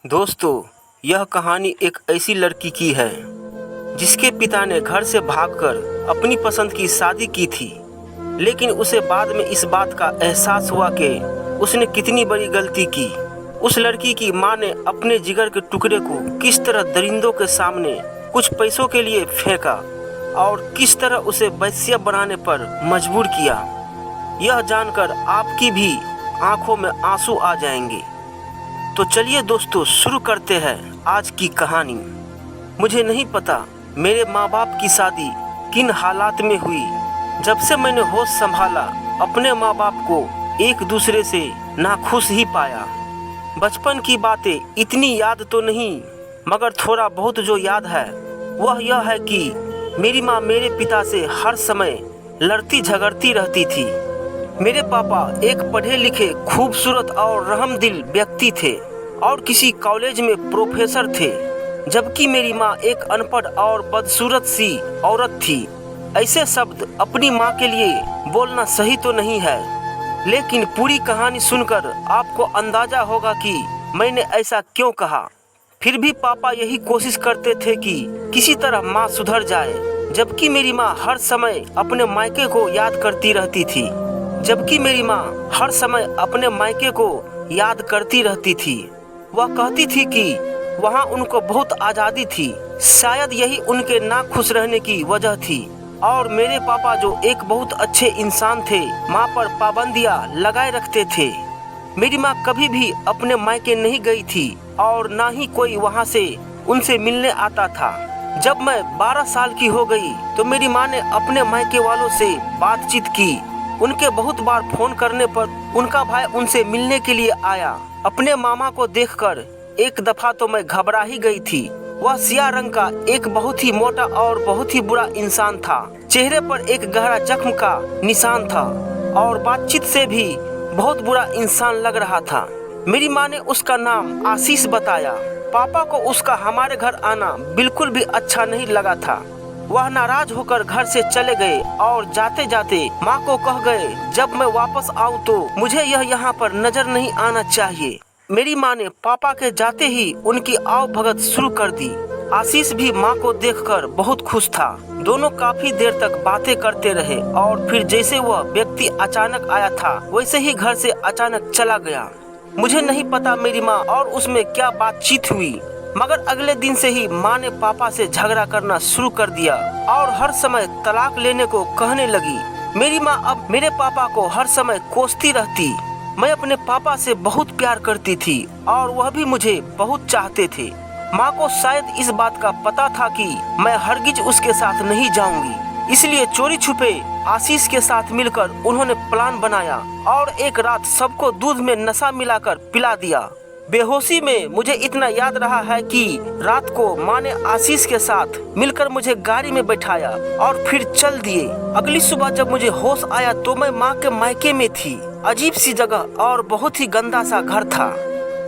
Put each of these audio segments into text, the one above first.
दोस्तों, यह कहानी एक ऐसी लड़की की है जिसके पिता ने घर से भागकर अपनी पसंद की शादी की थी, लेकिन उसे बाद में इस बात का एहसास हुआ कि उसने कितनी बड़ी गलती की। उस लड़की की मां ने अपने जिगर के टुकड़े को किस तरह दरिंदों के सामने कुछ पैसों के लिए फेंका और किस तरह उसे वैश्या बनाने पर मजबूर किया। यह जानकर आपकी भी आंखों में आंसू आ जाएंगे। तो चलिए दोस्तों, शुरू करते हैं आज की कहानी। मुझे नहीं पता मेरे माँ बाप की शादी किन हालात में हुई। जब से मैंने होश संभाला, अपने माँ बाप को एक दूसरे से नाखुश ही पाया। बचपन की बातें इतनी याद तो नहीं, मगर थोड़ा बहुत जो याद है वह यह है कि मेरी माँ मेरे पिता से हर समय लड़ती झगड़ती रहती थी। मेरे पापा एक पढ़े लिखे, खूबसूरत और रहमदिल व्यक्ति थे और किसी कॉलेज में प्रोफेसर थे, जबकि मेरी माँ एक अनपढ़ और बदसूरत सी औरत थी। ऐसे शब्द अपनी माँ के लिए बोलना सही तो नहीं है, लेकिन पूरी कहानी सुनकर आपको अंदाजा होगा कि मैंने ऐसा क्यों कहा। फिर भी पापा यही कोशिश करते थे कि किसी तरह माँ सुधर जाए, जबकि मेरी माँ हर समय अपने मायके को याद करती रहती थी। वह कहती थी कि वहाँ उनको बहुत आज़ादी थी। शायद यही उनके ना खुश रहने की वजह थी। और मेरे पापा जो एक बहुत अच्छे इंसान थे, माँ पर पाबंदियाँ लगाए रखते थे। मेरी माँ कभी भी अपने मायके नहीं गई थी और ना ही कोई वहाँ से उनसे मिलने आता था। जब मैं 12 साल की हो गई तो मेरी माँ ने अपने मायके वालों से बातचीत की। उनके बहुत बार फोन करने पर उनका भाई उनसे मिलने के लिए आया। अपने मामा को देखकर एक दफा तो मैं घबरा ही गई थी। वह सियाह रंग का एक बहुत ही मोटा और बहुत ही बुरा इंसान था। चेहरे पर एक गहरा जख्म का निशान था और बातचीत से भी बहुत बुरा इंसान लग रहा था। मेरी माँ ने उसका नाम आशीष बताया। पापा को उसका हमारे घर आना बिल्कुल भी अच्छा नहीं लगा था। वह नाराज होकर घर से चले गए और जाते जाते माँ को कह गए, जब मैं वापस आऊँ तो मुझे यह यहाँ पर नजर नहीं आना चाहिए। मेरी माँ ने पापा के जाते ही उनकी आव भगत शुरू कर दी। आशीष भी माँ को देखकर बहुत खुश था। दोनों काफी देर तक बातें करते रहे और फिर जैसे वह व्यक्ति अचानक आया था, वैसे ही घर से अचानक चला गया। मुझे नहीं पता मेरी माँ और उसमें क्या बातचीत हुई, मगर अगले दिन से ही माँ ने पापा से झगड़ा करना शुरू कर दिया और हर समय तलाक लेने को कहने लगी। मेरी माँ अब मेरे पापा को हर समय कोसती रहती। मैं अपने पापा से बहुत प्यार करती थी और वह भी मुझे बहुत चाहते थे। माँ को शायद इस बात का पता था कि मैं हरगिज उसके साथ नहीं जाऊंगी, इसलिए चोरी छुपे आशीष के साथ मिलकर उन्होंने प्लान बनाया और एक रात सबको दूध में नशा मिलाकर पिला दिया। बेहोशी में मुझे इतना याद रहा है कि रात को माँ ने आशीष के साथ मिलकर मुझे गाड़ी में बैठाया और फिर चल दिए। अगली सुबह जब मुझे होश आया तो मैं माँ के मायके में थी। अजीब सी जगह और बहुत ही गंदा सा घर था,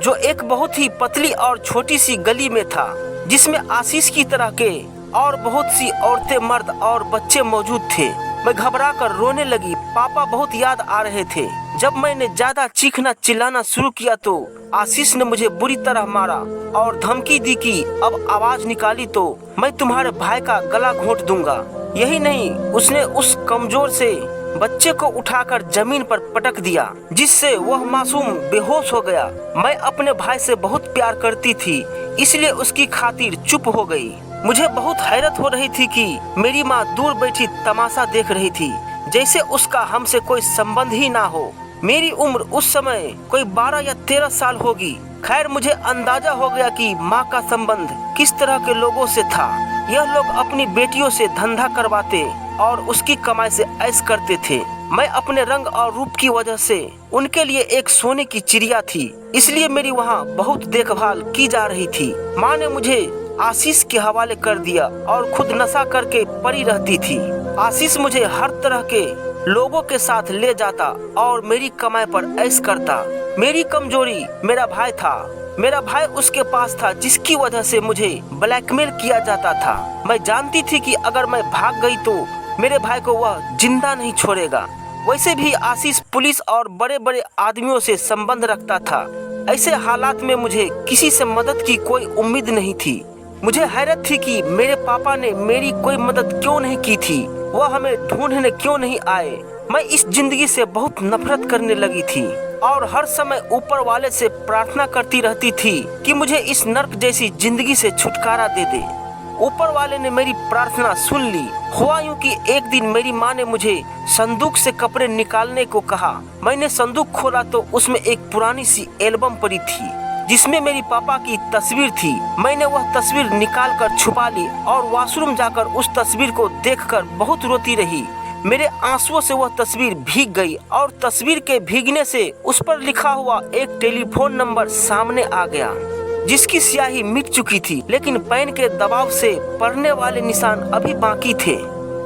जो एक बहुत ही पतली और छोटी सी गली में था, जिसमें आशीष की तरह के और बहुत सी औरतें, मर्द और बच्चे मौजूद थे। मैं घबरा कर रोने लगी। पापा बहुत याद आ रहे थे। जब मैंने ज्यादा चीखना चिल्लाना शुरू किया तो आशीष ने मुझे बुरी तरह मारा और धमकी दी कि अब आवाज निकाली तो मैं तुम्हारे भाई का गला घोंट दूंगा। यही नहीं, उसने उस कमजोर से बच्चे को उठाकर जमीन पर पटक दिया, जिससे वह मासूम बेहोश हो गया। मैं अपने भाई से बहुत प्यार करती थी, इसलिए उसकी खातिर चुप हो गई। मुझे बहुत हैरत हो रही थी कि मेरी माँ दूर बैठी तमाशा देख रही थी, जैसे उसका हमसे कोई संबंध ही ना हो। मेरी उम्र उस समय कोई 12 या 13 साल होगी। खैर, मुझे अंदाजा हो गया कि माँ का संबंध किस तरह के लोगों से था। यह लोग अपनी बेटियों से धंधा करवाते और उसकी कमाई से ऐश करते थे। मैं अपने रंग और रूप की वजह से उनके लिए एक सोने की चिड़िया थी, इसलिए मेरी वहाँ बहुत देखभाल की जा रही थी। माँ ने मुझे आशीष के हवाले कर दिया और खुद नशा करके पड़ी रहती थी। आशीष मुझे हर तरह के लोगों के साथ ले जाता और मेरी कमाई पर ऐश करता। मेरी कमजोरी मेरा भाई था। मेरा भाई उसके पास था, जिसकी वजह से मुझे ब्लैकमेल किया जाता था। मैं जानती थी कि अगर मैं भाग गई तो मेरे भाई को वह जिंदा नहीं छोड़ेगा। वैसे भी आशीष पुलिस और बड़े बड़े आदमियों से संबंध रखता था। ऐसे हालात में मुझे किसी से मदद की कोई उम्मीद नहीं थी। मुझे हैरत थी कि मेरे पापा ने मेरी कोई मदद क्यों नहीं की थी, वह हमें ढूंढने क्यों नहीं आए। मैं इस जिंदगी से बहुत नफरत करने लगी थी और हर समय ऊपर वाले से प्रार्थना करती रहती थी कि मुझे इस नर्क जैसी जिंदगी से छुटकारा दे दे। ऊपर वाले ने मेरी प्रार्थना सुन ली। हुआ यूं कि एक दिन मेरी माँ ने मुझे संदूक से कपड़े निकालने को कहा। मैंने संदूक खोला तो उसमें एक पुरानी सी एल्बम पड़ी थी जिसमें मेरी पापा की तस्वीर थी। मैंने वह तस्वीर निकाल कर छुपा ली और वॉशरूम जाकर उस तस्वीर को देखकर बहुत रोती रही। मेरे आंसुओं से वह तस्वीर भीग गई और तस्वीर के भीगने से उस पर लिखा हुआ एक टेलीफोन नंबर सामने आ गया जिसकी स्याही मिट चुकी थी, लेकिन पेन के दबाव से पढ़ने वाले निशान अभी बाकी थे।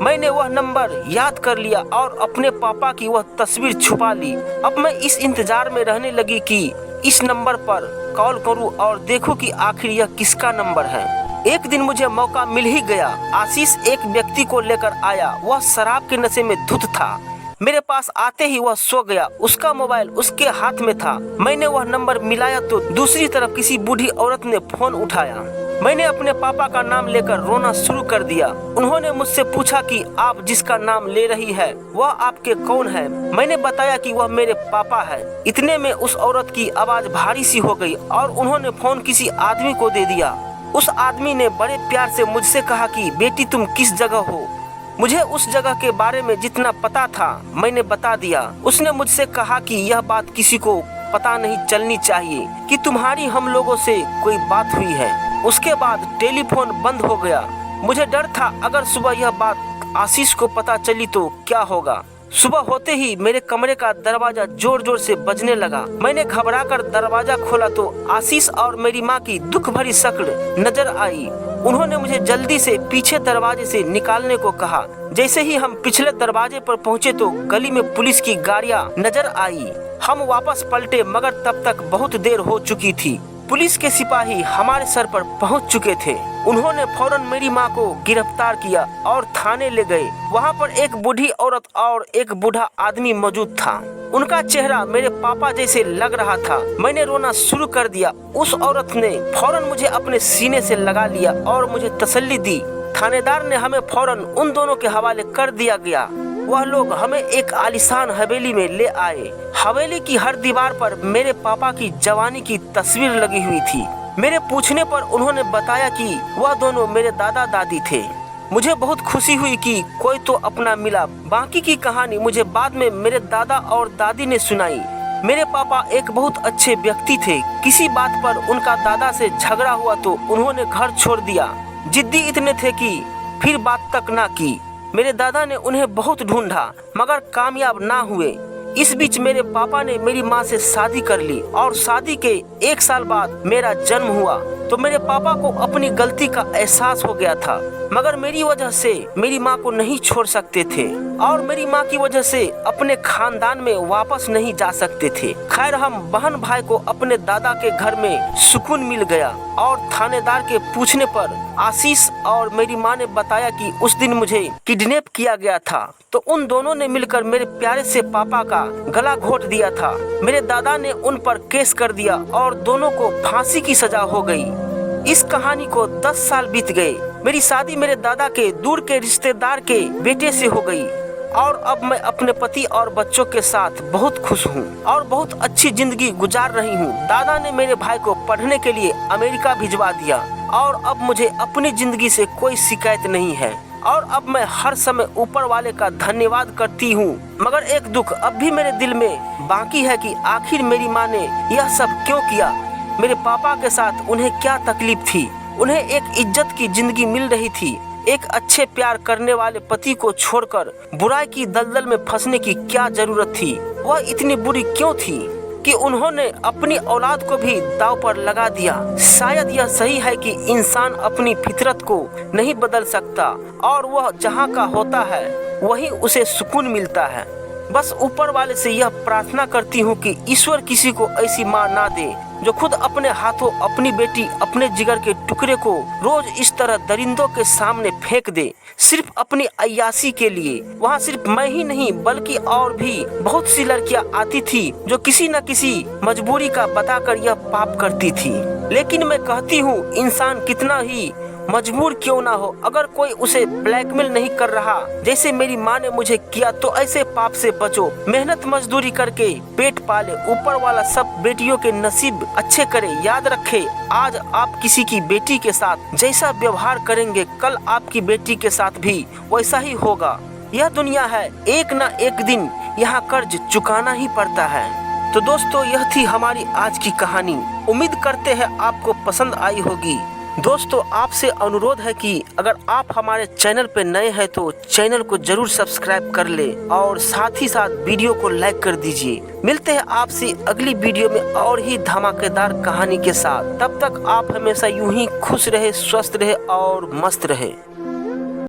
मैंने वह नंबर याद कर लिया और अपने पापा की वह तस्वीर छुपा ली। अब मैं इस इंतजार में रहने लगी कि इस नंबर पर कॉल करूं और देखूं कि आखिर यह किसका नंबर है। एक दिन मुझे मौका मिल ही गया। आशीष एक व्यक्ति को लेकर आया। वह शराब के नशे में धुत था। मेरे पास आते ही वह सो गया। उसका मोबाइल उसके हाथ में था। मैंने वह नंबर मिलाया तो दूसरी तरफ किसी बूढ़ी औरत ने फोन उठाया। मैंने अपने पापा का नाम लेकर रोना शुरू कर दिया। उन्होंने मुझसे पूछा कि आप जिसका नाम ले रही है वह आपके कौन है। मैंने बताया कि वह मेरे पापा है। इतने में उस औरत की आवाज भारी सी हो गई और उन्होंने फोन किसी आदमी को दे दिया। उस आदमी ने बड़े प्यार से मुझसे कहा कि बेटी तुम किस जगह हो। मुझे उस जगह के बारे में जितना पता था मैंने बता दिया। उसने मुझसे कहा कि यह बात किसी को पता नहीं चलनी चाहिए कि तुम्हारी हम लोगों से कोई बात हुई है। उसके बाद टेलीफोन बंद हो गया। मुझे डर था अगर सुबह यह बात आशीष को पता चली तो क्या होगा। सुबह होते ही मेरे कमरे का दरवाजा जोर जोर से बजने लगा। मैंने घबराकर दरवाजा खोला तो आशीष और मेरी माँ की दुख भरी शक्ल नजर आई। उन्होंने मुझे जल्दी से पीछे दरवाजे से निकालने को कहा। जैसे ही हम पिछले दरवाजे पर पहुंचे तो गली में पुलिस की गाड़ियां नजर आई। हम वापस पलटे मगर तब तक बहुत देर हो चुकी थी। पुलिस के सिपाही हमारे सर पर पहुंच चुके थे। उन्होंने फौरन मेरी माँ को गिरफ्तार किया और थाने ले गए। वहाँ पर एक बूढ़ी औरत और एक बूढ़ा आदमी मौजूद था। उनका चेहरा मेरे पापा जैसे लग रहा था। मैंने रोना शुरू कर दिया। उस औरत ने फौरन मुझे अपने सीने से लगा लिया और मुझे तसल्ली दी। थानेदार ने हमें फौरन उन दोनों के हवाले कर दिया गया। वह लोग हमें एक आलीशान हवेली में ले आए। हवेली की हर दीवार पर मेरे पापा की जवानी की तस्वीर लगी हुई थी। मेरे पूछने पर उन्होंने बताया कि वह दोनों मेरे दादा दादी थे। मुझे बहुत खुशी हुई कि कोई तो अपना मिला। बाकी की कहानी मुझे बाद में मेरे दादा और दादी ने सुनाई। मेरे पापा एक बहुत अच्छे व्यक्ति थे। किसी बात पर उनका दादा से झगड़ा हुआ तो उन्होंने घर छोड़ दिया। जिद्दी इतने थे कि फिर बात तक ना की। मेरे दादा ने उन्हें बहुत ढूंढा मगर कामयाब ना हुए। इस बीच मेरे पापा ने मेरी माँ से शादी कर ली और शादी के 1 साल बाद मेरा जन्म हुआ तो मेरे पापा को अपनी गलती का एहसास हो गया था, मगर मेरी वजह से मेरी माँ को नहीं छोड़ सकते थे और मेरी माँ की वजह से अपने खानदान में वापस नहीं जा सकते थे। खैर हम बहन भाई को अपने दादा के घर में सुकून मिल गया और थानेदार के पूछने पर आशीष और मेरी माँ ने बताया कि उस दिन मुझे किडनैप किया गया था तो उन दोनों ने मिलकर मेरे प्यारे से पापा का गला घोट दिया था। मेरे दादा ने उन पर केस कर दिया और दोनों को फांसी की सजा हो गई। इस कहानी को 10 साल बीत गए। मेरी शादी मेरे दादा के दूर के रिश्तेदार के बेटे से हो गई और अब मैं अपने पति और बच्चों के साथ बहुत खुश हूँ और बहुत अच्छी जिंदगी गुजार रही हूँ। दादा ने मेरे भाई को पढ़ने के लिए अमेरिका भिजवा दिया और अब मुझे अपनी जिंदगी से कोई शिकायत नहीं है और अब मैं हर समय ऊपर वाले का धन्यवाद करती हूँ। मगर एक दुख अब भी मेरे दिल में बाकी है कि आखिर मेरी माँ ने यह सब क्यों किया। मेरे पापा के साथ उन्हें क्या तकलीफ थी। उन्हें एक इज्जत की जिंदगी मिल रही थी। एक अच्छे प्यार करने वाले पति को छोड़कर बुराई की दलदल में फंसने की क्या जरूरत थी। वह इतनी बुरी क्यों थी कि उन्होंने अपनी औलाद को भी दांव पर लगा दिया। शायद यह सही है कि इंसान अपनी फितरत को नहीं बदल सकता और वह जहाँ का होता है वहीं उसे सुकून मिलता है। बस ऊपर वाले से यह प्रार्थना करती हूँ कि ईश्वर किसी को ऐसी माँ ना दे जो खुद अपने हाथों अपनी बेटी, अपने जिगर के टुकड़े को रोज इस तरह दरिंदों के सामने फेंक दे, सिर्फ अपनी अय्याशी के लिए। वहाँ सिर्फ मैं ही नहीं बल्कि और भी बहुत सी लड़कियाँ आती थी जो किसी न किसी मजबूरी का बताकर यह पाप करती थी। लेकिन मैं कहती हूँ, इंसान कितना ही मजबूर क्यों ना हो, अगर कोई उसे ब्लैकमेल नहीं कर रहा जैसे मेरी माँ ने मुझे किया, तो ऐसे पाप से बचो। मेहनत मजदूरी करके पेट पाले, ऊपर वाला सब बेटियों के नसीब अच्छे करे। याद रखे, आज आप किसी की बेटी के साथ जैसा व्यवहार करेंगे, कल आपकी बेटी के साथ भी वैसा ही होगा। यह दुनिया है, एक न एक दिन यहाँ कर्ज चुकाना ही पड़ता है। तो दोस्तों, यह थी हमारी आज की कहानी। उम्मीद करते हैं आपको पसंद आई होगी। दोस्तों, आपसे अनुरोध है कि अगर आप हमारे चैनल पर नए हैं तो चैनल को जरूर सब्सक्राइब कर ले और साथ ही साथ वीडियो को लाइक कर दीजिए। मिलते हैं आपसे अगली वीडियो में और ही धमाकेदार कहानी के साथ। तब तक आप हमेशा यूं ही खुश रहे, स्वस्थ रहे और मस्त रहे।